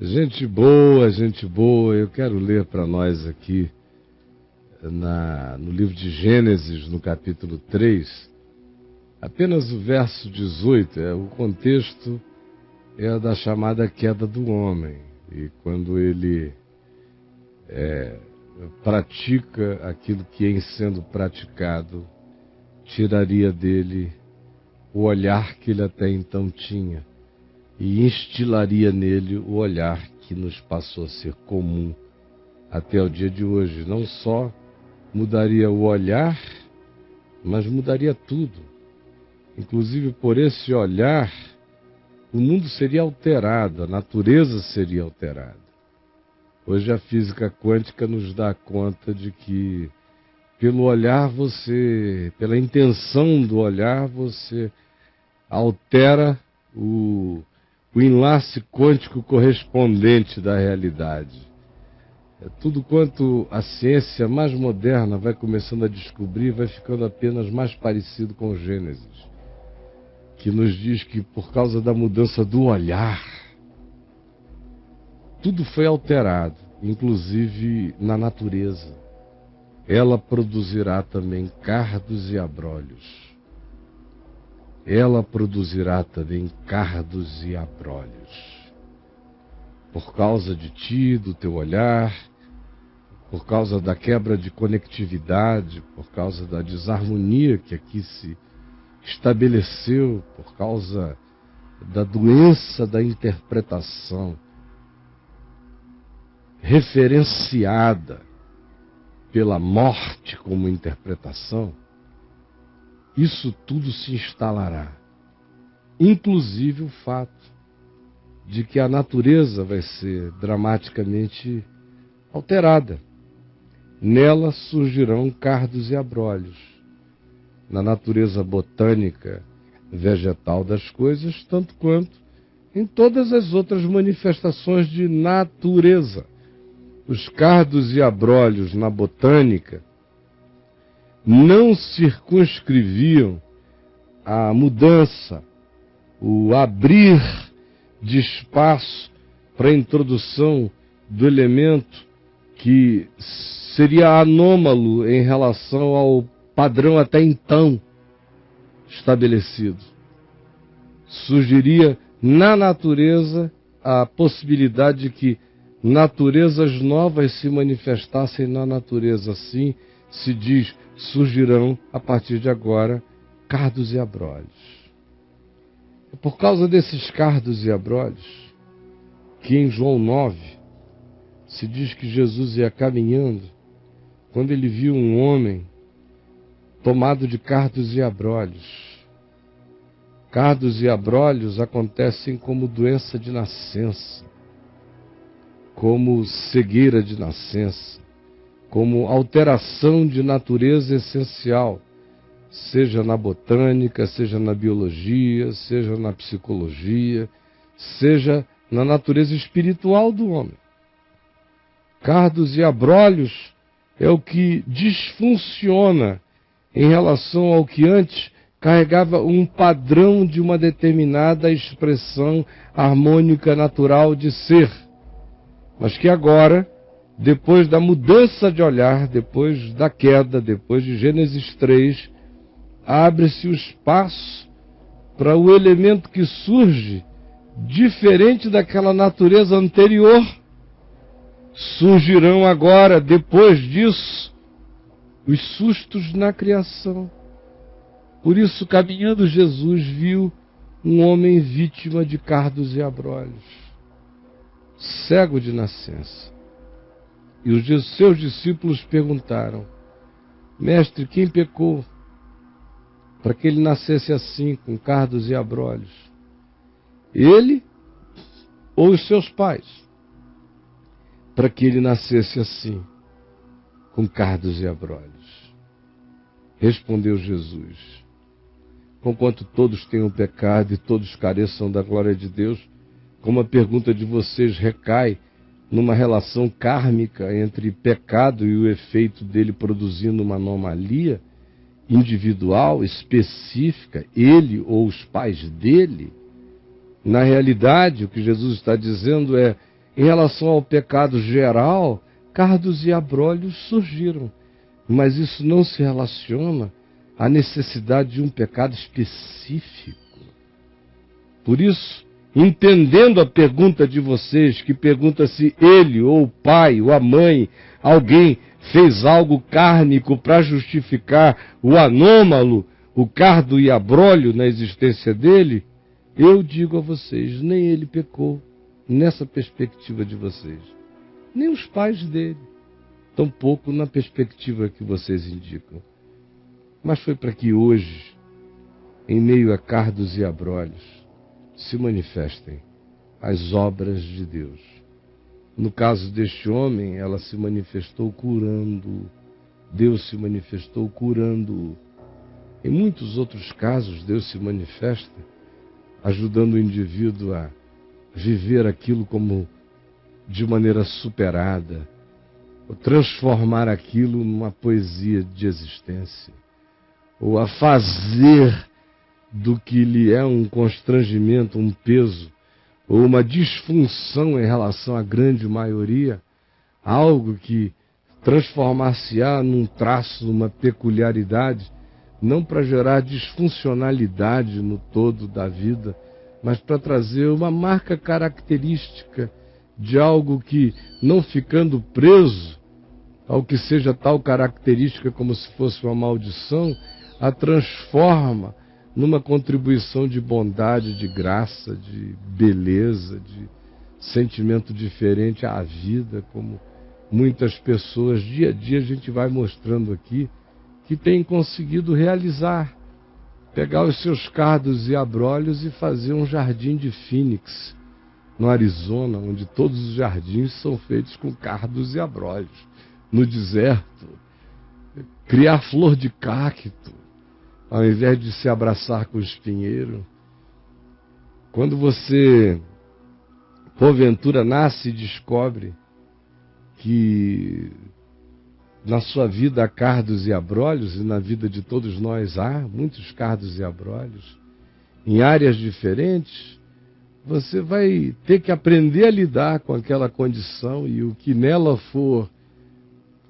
Gente boa, gente boa. Eu quero ler para nós aqui no livro de Gênesis, no capítulo 3, apenas o verso 18. O contexto é da chamada queda do homem. E quando ele pratica aquilo que em sendo praticado, tiraria dele o olhar que ele até então tinha e instilaria nele o olhar que nos passou a ser comum até o dia de hoje. Não só mudaria o olhar, mas mudaria tudo. Inclusive, por esse olhar, o mundo seria alterado, a natureza seria alterada. Hoje a física quântica nos dá conta de que pelo olhar pela intenção do olhar, você altera o enlace quântico correspondente da realidade. Tudo quanto a ciência mais moderna vai começando a descobrir, vai ficando apenas mais parecido com o Gênesis, que nos diz que por causa da mudança do olhar, tudo foi alterado, inclusive na natureza. Ela produzirá também cardos e abrolhos. Ela produzirá também cardos e abrolhos. Por causa de ti, do teu olhar, por causa da quebra de conectividade, por causa da desarmonia que aqui se estabeleceu, por causa da doença da interpretação referenciada pela morte como interpretação, isso tudo se instalará. Inclusive o fato de que a natureza vai ser dramaticamente alterada. Nela surgirão cardos e abrolhos. Na natureza botânica, vegetal das coisas, tanto quanto em todas as outras manifestações de natureza. Os cardos e abrolhos na botânica não circunscreviam a mudança, o abrir de espaço para a introdução do elemento que seria anômalo em relação ao padrão até então estabelecido. Surgiria na natureza a possibilidade de que naturezas novas se manifestassem na natureza. Assim se diz, surgirão a partir de agora cardos e abrolhos. É por causa desses cardos e abrolhos que em João 9 se diz que Jesus ia caminhando quando ele viu um homem tomado de cardos e abrolhos. Cardos e abrolhos acontecem como doença de nascença, como cegueira de nascença, como alteração de natureza essencial, seja na botânica, seja na biologia, seja na psicologia, seja na natureza espiritual do homem. Cardos e abrolhos é o que disfunciona em relação ao que antes carregava um padrão de uma determinada expressão harmônica natural de ser, mas que agora, depois da mudança de olhar, depois da queda, depois de Gênesis 3, abre-se o espaço para o elemento que surge diferente daquela natureza anterior. Surgirão agora, depois disso, os sustos na criação. Por isso, caminhando, Jesus viu um homem vítima de cardos e abrolhos, cego de nascença. E os seus discípulos perguntaram: Mestre, quem pecou para que ele nascesse assim, com cardos e abrolhos? Ele ou os seus pais? Para que ele nascesse assim, com cardos e abrolhos? Respondeu Jesus: conquanto todos tenham pecado e todos careçam da glória de Deus, como a pergunta de vocês recai numa relação kármica entre pecado e o efeito dele produzindo uma anomalia individual, específica, ele ou os pais dele, na realidade o que Jesus está dizendo é em relação ao pecado geral, cardos e abrolhos surgiram. Mas isso não se relaciona à necessidade de um pecado específico. Por isso, entendendo a pergunta de vocês, que pergunta se ele, ou o pai, ou a mãe, alguém fez algo kármico para justificar o anômalo, o cardo e abrolho na existência dele, eu digo a vocês, nem ele pecou nessa perspectiva de vocês, nem os pais dele, tampouco na perspectiva que vocês indicam. Mas foi para que hoje, em meio a cardos e abrolhos, se manifestem as obras de Deus. No caso deste homem, ela se manifestou curando. Deus se manifestou curando. Em muitos outros casos, Deus se manifesta ajudando o indivíduo a viver aquilo como de maneira superada, ou transformar aquilo numa poesia de existência, ou a fazer do que lhe é um constrangimento, um peso, ou uma disfunção em relação à grande maioria, algo que transformar-se-á num traço, numa peculiaridade, não para gerar disfuncionalidade no todo da vida, mas para trazer uma marca característica de algo que, não ficando preso ao que seja tal característica como se fosse uma maldição, a transforma numa contribuição de bondade, de graça, de beleza, de sentimento diferente à vida, como muitas pessoas, dia a dia, a gente vai mostrando aqui, que têm conseguido realizar, pegar os seus cardos e abrolhos e fazer um jardim de fênix no Arizona, onde todos os jardins são feitos com cardos e abrolhos. No deserto, criar flor de cacto, ao invés de se abraçar com o espinheiro. Quando você, porventura, nasce e descobre que na sua vida há cardos e abrolhos, e na vida de todos nós há muitos cardos e abrolhos, em áreas diferentes, você vai ter que aprender a lidar com aquela condição, e o que nela for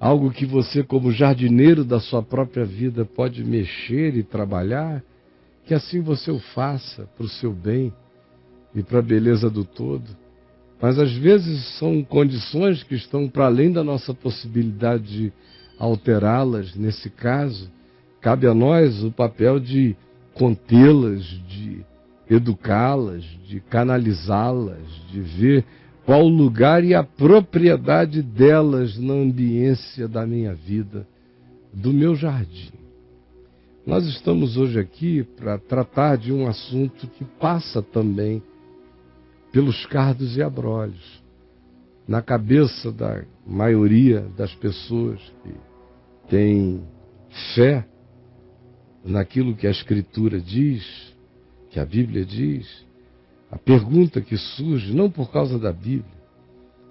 algo que você, como jardineiro da sua própria vida, pode mexer e trabalhar, que assim você o faça para o seu bem e para a beleza do todo. Mas às vezes são condições que estão para além da nossa possibilidade de alterá-las. Nesse caso, cabe a nós o papel de contê-las, de educá-las, de canalizá-las, de ver qual o lugar e a propriedade delas na ambiência da minha vida, do meu jardim. Nós estamos hoje aqui para tratar de um assunto que passa também pelos cardos e abrolhos. Na cabeça da maioria das pessoas que tem fé naquilo que a Escritura diz, que a Bíblia diz, a pergunta que surge, não por causa da Bíblia,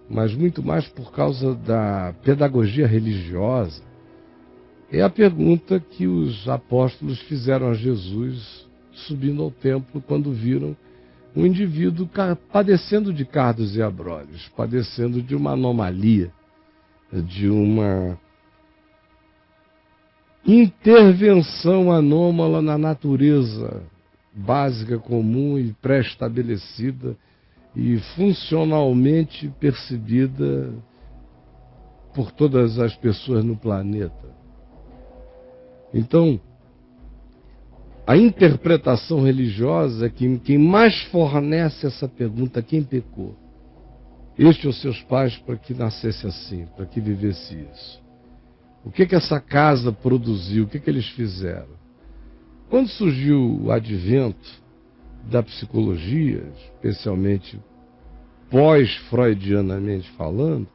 mas muito mais por causa da pedagogia religiosa, é a pergunta que os apóstolos fizeram a Jesus subindo ao templo quando viram um indivíduo padecendo de cardos e abrolhos, padecendo de uma anomalia, de uma intervenção anômala na natureza básica, comum e pré-estabelecida e funcionalmente percebida por todas as pessoas no planeta. Então, a interpretação religiosa é que quem mais fornece essa pergunta, quem pecou? Este ou seus pais para que nascesse assim, para que vivesse isso? O que essa casa produziu? O que eles fizeram? Quando surgiu o advento da psicologia, especialmente pós-freudianamente falando,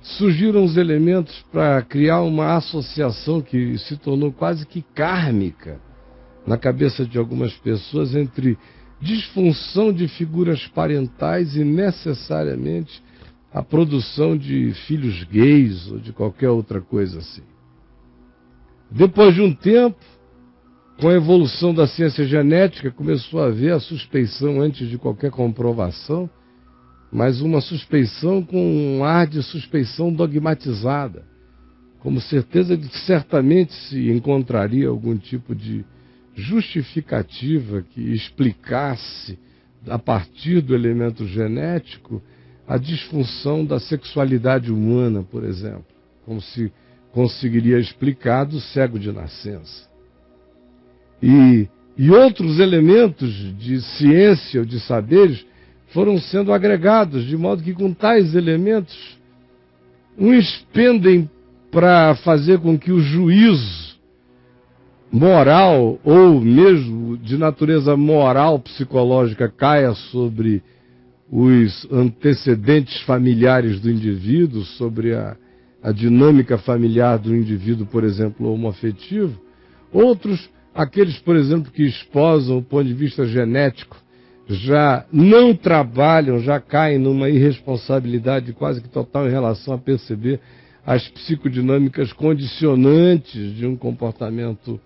surgiram os elementos para criar uma associação que se tornou quase que kármica na cabeça de algumas pessoas entre disfunção de figuras parentais e necessariamente a produção de filhos gays ou de qualquer outra coisa assim. Depois de um tempo, com a evolução da ciência genética, começou a haver a suspeição antes de qualquer comprovação mas uma suspeição com um ar de suspeição dogmatizada, como certeza de que certamente se encontraria algum tipo de justificativa que explicasse, a partir do elemento genético, a disfunção da sexualidade humana, por exemplo, como se conseguiria explicar do cego de nascença. E outros elementos de ciência ou de saberes foram sendo agregados, de modo que com tais elementos, uns pendem para fazer com que o juízo moral, ou mesmo de natureza moral psicológica, caia sobre os antecedentes familiares do indivíduo, sobre a dinâmica familiar do indivíduo, por exemplo, homoafetivo. Outros, aqueles, por exemplo, que esposam o ponto de vista genético, já não trabalham, já caem numa irresponsabilidade quase que total em relação a perceber as psicodinâmicas condicionantes de um comportamento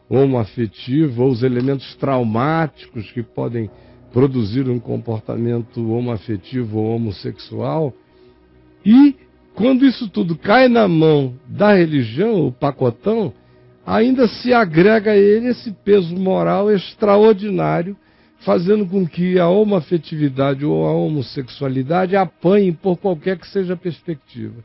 homoafetivo, ou os elementos traumáticos que podem produzir um comportamento homoafetivo ou homossexual. E quando isso tudo cai na mão da religião, o pacotão, ainda se agrega a ele esse peso moral extraordinário, fazendo com que a homoafetividade ou a homossexualidade apanhe por qualquer que seja a perspectiva.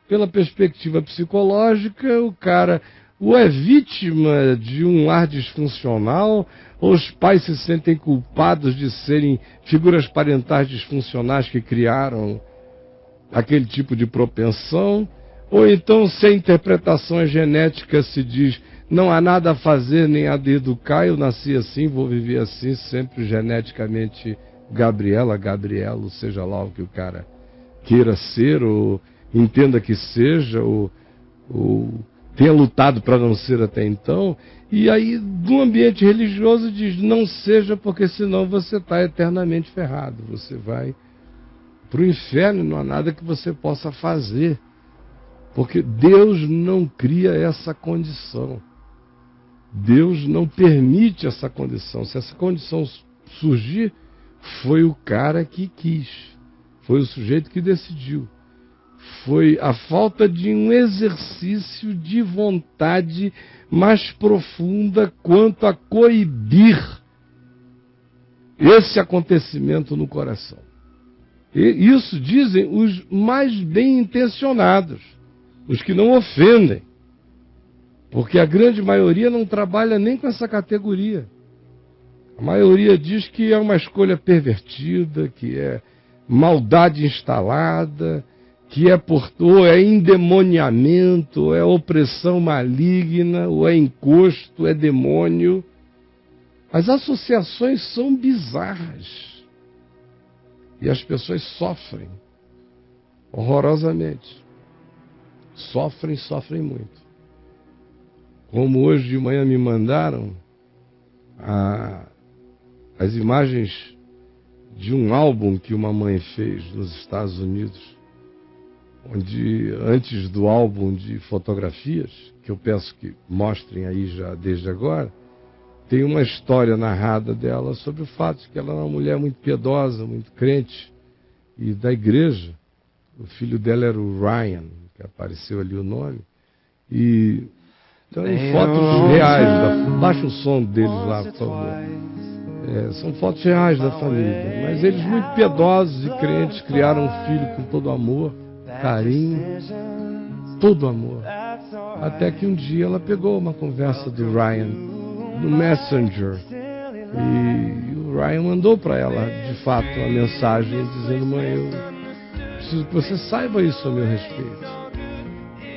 Pela perspectiva psicológica, o cara ou é vítima de um lar disfuncional, ou os pais se sentem culpados de serem figuras parentais disfuncionais que criaram aquele tipo de propensão, ou então, se a interpretação é genética, se diz: não há nada a fazer nem a de educar, eu nasci assim, vou viver assim, sempre geneticamente Gabriela, Gabrielo, seja lá o que o cara queira ser, ou entenda que seja, ou tenha lutado para não ser até então. E aí, no ambiente religioso, diz: não seja, porque senão você está eternamente ferrado, você vai para o inferno, não há nada que você possa fazer, porque Deus não cria essa condição. Deus não permite essa condição. Se essa condição surgir, foi o cara que quis, foi o sujeito que decidiu. Foi a falta de um exercício de vontade mais profunda quanto a coibir esse acontecimento no coração. E isso dizem os mais bem intencionados, os que não ofendem, porque a grande maioria não trabalha nem com essa categoria. A maioria diz que é uma escolha pervertida, que é maldade instalada, que é ou é endemoniamento, ou é opressão maligna, ou é encosto, ou é demônio. As associações são bizarras. E as pessoas sofrem horrorosamente. Sofrem muito. Como hoje de manhã me mandaram as imagens de um álbum que uma mãe fez nos Estados Unidos, onde, antes do álbum de fotografias, que eu peço que mostrem aí já desde agora, tem uma história narrada dela sobre o fato de que ela era uma mulher muito piedosa, muito crente, e da igreja. O filho dela era o Ryan, que apareceu ali o nome, e então, fotos reais, baixa o som deles lá, por favor. São fotos reais da família, mas eles muito piedosos e crentes, criaram um filho com todo amor, carinho, todo amor. Até que um dia ela pegou uma conversa do Ryan no Messenger, e o Ryan mandou para ela, de fato, uma mensagem dizendo: mãe, eu preciso que você saiba isso a meu respeito.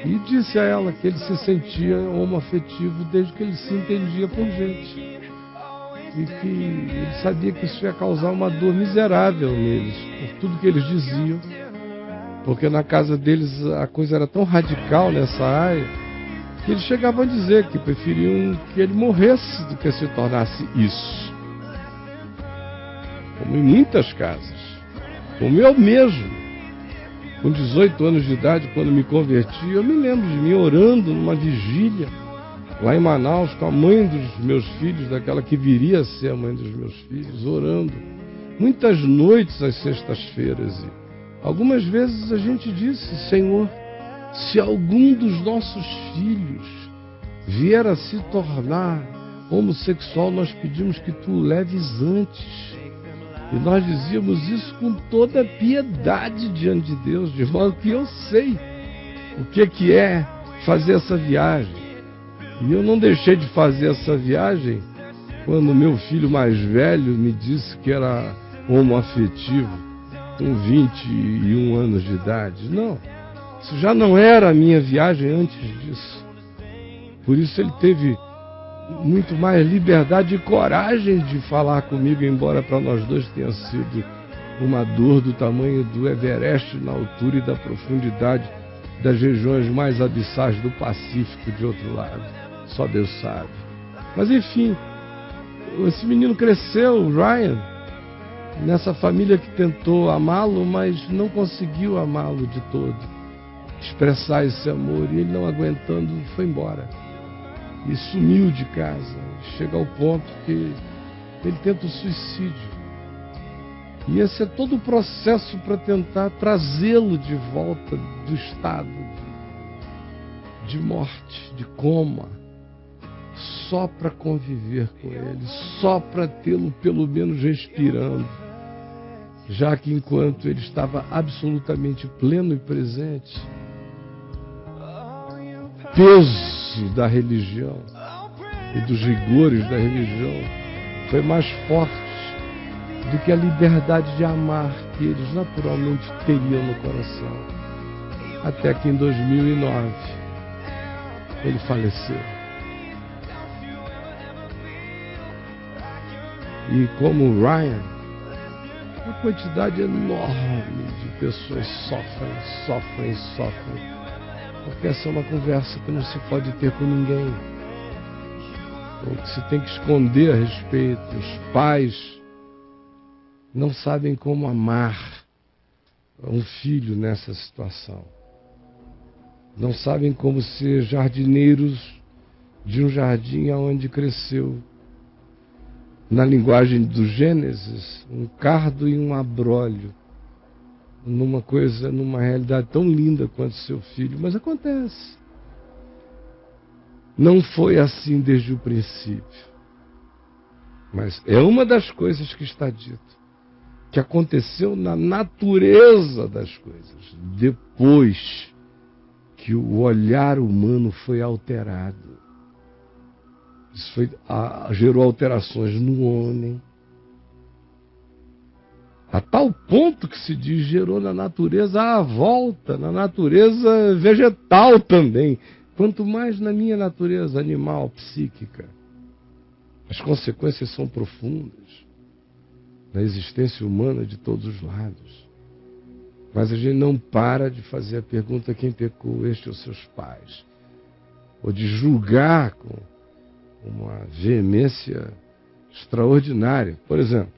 E disse a ela que ele se sentia homoafetivo desde que ele se entendia por gente. E que ele sabia que isso ia causar uma dor miserável neles, por tudo que eles diziam. Porque na casa deles a coisa era tão radical nessa área, que eles chegavam a dizer que preferiam que ele morresse do que se tornasse isso. Como em muitas casas. Como eu mesmo. Com 18 anos de idade, quando me converti, eu me lembro de mim orando numa vigília, lá em Manaus, com a mãe dos meus filhos, daquela que viria a ser a mãe dos meus filhos, orando muitas noites às sextas-feiras. E algumas vezes a gente disse: Senhor, se algum dos nossos filhos vier a se tornar homossexual, nós pedimos que tu o leves antes. E nós dizíamos isso com toda piedade diante de Deus, de modo que eu sei o que é fazer essa viagem. E eu não deixei de fazer essa viagem quando meu filho mais velho me disse que era homoafetivo, com 21 anos de idade. Não, isso já não era a minha viagem antes disso. Por isso ele teve muito mais liberdade e coragem de falar comigo, embora para nós dois tenha sido uma dor do tamanho do Everest, na altura e da profundidade das regiões mais abissais do Pacífico de outro lado. Só Deus sabe. Mas enfim, esse menino cresceu, o Ryan, nessa família que tentou amá-lo, mas não conseguiu amá-lo de todo, expressar esse amor, e ele, não aguentando, foi embora e sumiu de casa. Chega ao ponto que ele tenta o suicídio. E esse é todo o processo para tentar trazê-lo de volta do estado de morte, de coma, só para conviver com ele, só para tê-lo pelo menos respirando, já que enquanto ele estava absolutamente pleno e presente, peso da religião e dos rigores da religião foi mais forte do que a liberdade de amar que eles naturalmente teriam no coração. Até que em 2009 ele faleceu. E como Ryan, uma quantidade enorme de pessoas sofrem. Porque essa é uma conversa que não se pode ter com ninguém, ou que se tem que esconder a respeito. Os pais não sabem como amar um filho nessa situação. Não sabem como ser jardineiros de um jardim aonde cresceu, na linguagem do Gênesis, um cardo e um abrolho, numa realidade tão linda quanto seu filho. Mas acontece. Não foi assim desde o princípio. Mas é uma das coisas que está dito, que aconteceu na natureza das coisas, depois que o olhar humano foi alterado. Isso gerou alterações no homem, a tal ponto que se diz gerou na natureza à volta, na natureza vegetal também, quanto mais na minha natureza animal, psíquica. As consequências são profundas na existência humana de todos os lados. Mas a gente não para de fazer a pergunta: quem pecou, este ou seus pais? Ou de julgar com uma veemência extraordinária. Por exemplo,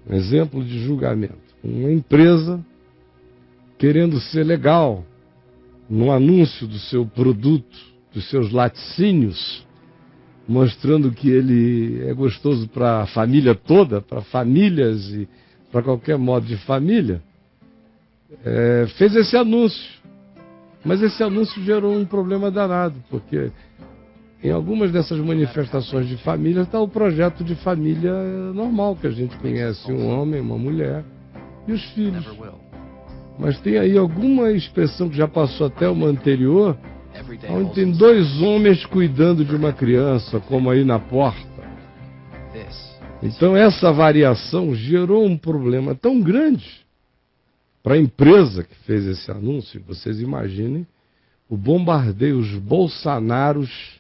um exemplo de julgamento: uma empresa querendo ser legal no anúncio do seu produto, dos seus laticínios, mostrando que ele é gostoso para a família toda, para famílias e para qualquer modo de família, fez esse anúncio. Mas esse anúncio gerou um problema danado, porque em algumas dessas manifestações de família está o projeto de família normal que a gente conhece: um homem, uma mulher e os filhos. Mas tem aí alguma expressão que já passou até uma anterior, onde tem dois homens cuidando de uma criança, como aí na porta. Então essa variação gerou um problema tão grande para a empresa que fez esse anúncio. Vocês imaginem o bombardeio, os bolsonaros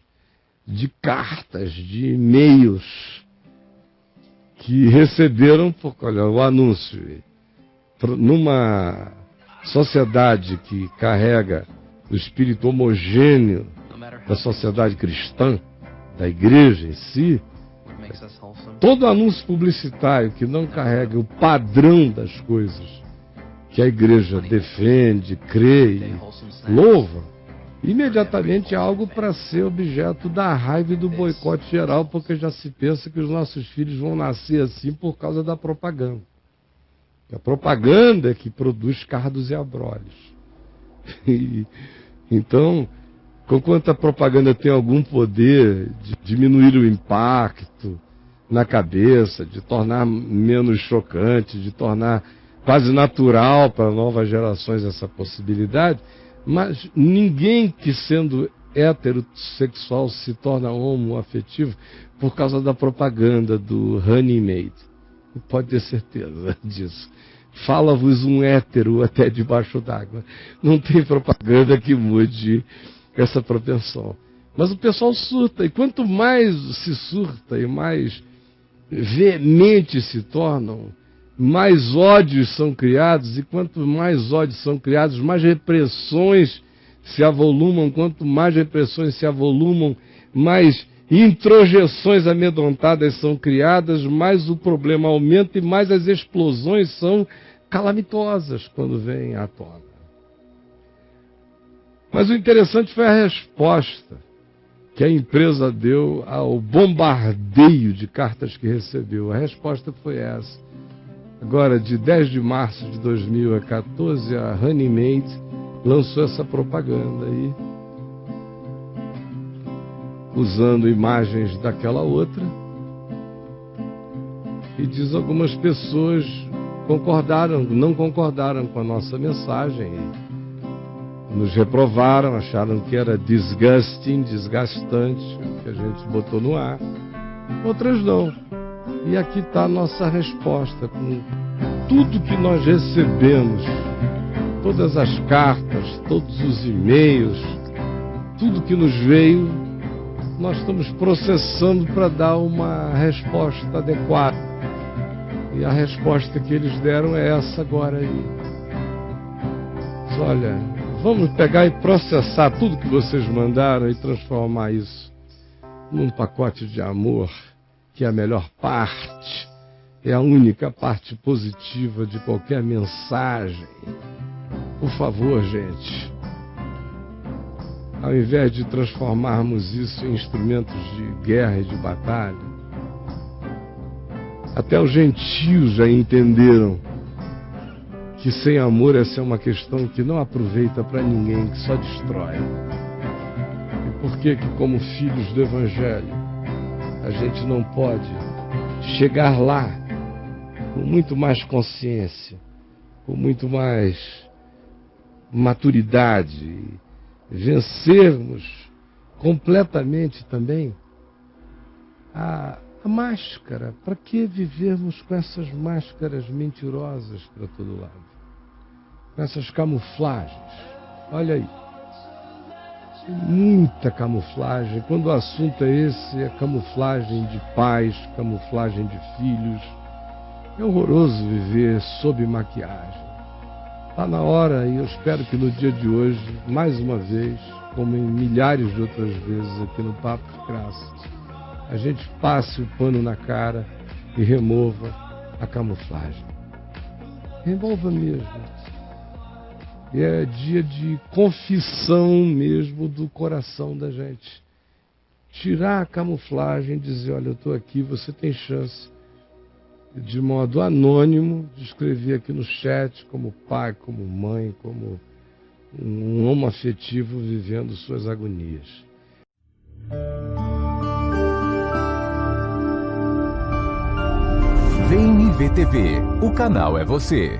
de cartas, de e-mails que receberam, porque olha, o anúncio numa sociedade que carrega o espírito homogêneo da sociedade cristã, da igreja em si, todo anúncio publicitário que não carrega o padrão das coisas que a igreja defende, crê e louva, imediatamente é algo para ser objeto da raiva e do boicote geral, porque já se pensa que os nossos filhos vão nascer assim por causa da propaganda. A propaganda é que produz cardos e abrolhos. Então, conquanto a propaganda tem algum poder de diminuir o impacto na cabeça, de tornar menos chocante, de tornar quase natural para novas gerações essa possibilidade, mas ninguém que sendo heterossexual se torna homoafetivo por causa da propaganda do Honey Maid. Pode ter certeza disso. Fala-vos um hétero até debaixo d'água. Não tem propaganda que mude essa propensão. Mas o pessoal surta, e quanto mais se surta e mais veementes se tornam, mais ódios são criados, e quanto mais ódios são criados, mais repressões se avolumam, quanto mais repressões se avolumam, mais introjeções amedrontadas são criadas, mais o problema aumenta e mais as explosões são calamitosas quando vêm à tona. Mas o interessante foi a resposta que a empresa deu ao bombardeio de cartas que recebeu. A resposta foi essa. Agora, de 10 de março de 2014, a Honey Maid lançou essa propaganda aí, usando imagens daquela outra, e diz algumas pessoas não concordaram com a nossa mensagem, nos reprovaram, acharam que era disgusting, desgastante, o que a gente botou no ar, outras não. E aqui está a nossa resposta, com tudo que nós recebemos, todas as cartas, todos os e-mails, tudo que nos veio, nós estamos processando para dar uma resposta adequada. E a resposta que eles deram é essa agora aí. Mas olha, vamos pegar e processar tudo que vocês mandaram e transformar isso num pacote de amor, que é a melhor parte, é a única parte positiva de qualquer mensagem. Por favor, gente, ao invés de transformarmos isso em instrumentos de guerra e de batalha, até os gentios já entenderam que sem amor essa é uma questão que não aproveita para ninguém, que só destrói. E por que como filhos do Evangelho, a gente não pode chegar lá com muito mais consciência, com muito mais maturidade, vencermos completamente também a máscara? Para que vivermos com essas máscaras mentirosas para todo lado? Com essas camuflagens? Olha aí. Muita camuflagem. Quando o assunto é esse, é camuflagem de pais, camuflagem de filhos. É horroroso viver sob maquiagem. Está na hora, e eu espero que no dia de hoje, mais uma vez, como em milhares de outras vezes aqui no Papo de Graça, a gente passe o pano na cara e remova a camuflagem. Remova mesmo. E é dia de confissão mesmo do coração da gente. Tirar a camuflagem e dizer, olha, eu estou aqui, você tem chance, de modo anônimo, de escrever aqui no chat, como pai, como mãe, como um homo afetivo vivendo suas agonias. VNV TV, o canal é você.